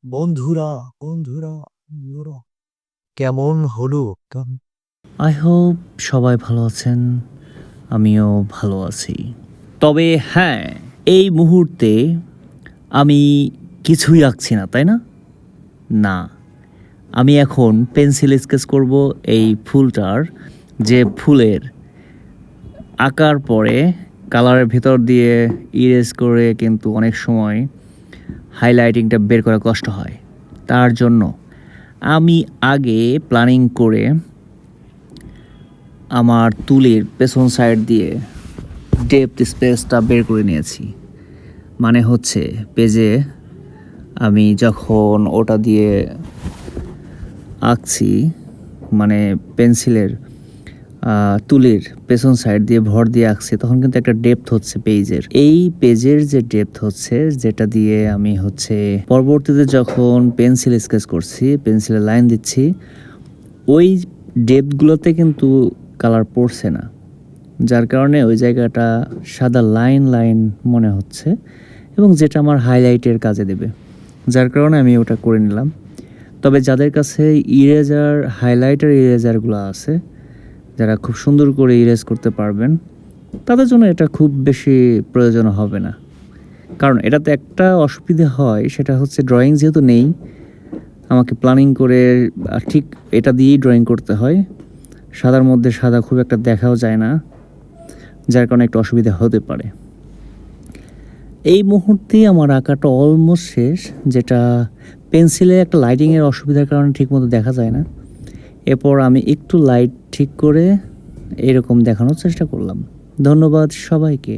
বন্ধুরা, বন্ধুরা, বন্ধুরা, কেমন হলো? আই হোপ সবাই ভালো আছেন। আমিও ভালো আছি। তবে হ্যাঁ, এই মুহূর্তে আমি কিছুই আঁকছি না, তাই না? না, আমি এখন পেন্সিল স্কেচ করব এই ফুলটার, যে ফুলের আঁকার পরে কালারের ভেতর দিয়ে ইরেজ করে কিন্তু অনেক সময় হাইলাইটিংটা বের করা কষ্ট হয়। তার জন্য আমি আগে প্ল্যানিং করে আমার তুলির পেছন সাইড দিয়ে ডেপথ স্পেসটা বের করে নিয়েছি। মানে হচ্ছে পেজে আমি যখন ওটা দিয়ে আঁকছি, মানে পেন্সিলের তুলির পেছন সাইড দিয়ে ভর দিয়ে আঁকছি, তখন কিন্তু একটা ডেপথ হচ্ছে পেজের। এই পেজের যে ডেপথ হচ্ছে, যেটা দিয়ে আমি হচ্ছে পরবর্তীতে যখন পেন্সিল স্কেচ করছি, পেন্সিলে লাইন দিচ্ছি, ওই ডেপথগুলোতে কিন্তু কালার পড়ছে না, যার কারণে ওই জায়গাটা সাদা লাইন লাইন মনে হচ্ছে, এবং যেটা আমার হাইলাইটের কাজে দেবে। যার কারণে আমি ওটা করে নিলাম। তবে যাদের কাছে ইরেজার, হাইলাইটার ইরেজারগুলো আছে, যারা খুব সুন্দর করে ইরেজ করতে পারবেন, তাদের জন্য এটা খুব বেশি প্রয়োজন হবে না। কারণ এটাতে একটা অসুবিধা হয়, সেটা হচ্ছে ড্রয়িং যেহেতু নেই, আমাকে প্ল্যানিং করে ঠিক এটা দিয়েই ড্রয়িং করতে হয়। সাদার মধ্যে সাদা খুব একটা দেখাও যায় না, যার কারণে একটু অসুবিধা হতে পারে। এই মুহূর্তে আমার আঁকাটা অলমোস্ট শেষ, যেটা পেন্সিলে একটা লাইটিংয়ের অসুবিধার কারণে ঠিকমতো দেখা যায় না। এরপর আমি একটু লাইট ঠিক করে এরকম দেখানোর চেষ্টা করলাম। ধন্যবাদ সবাইকে।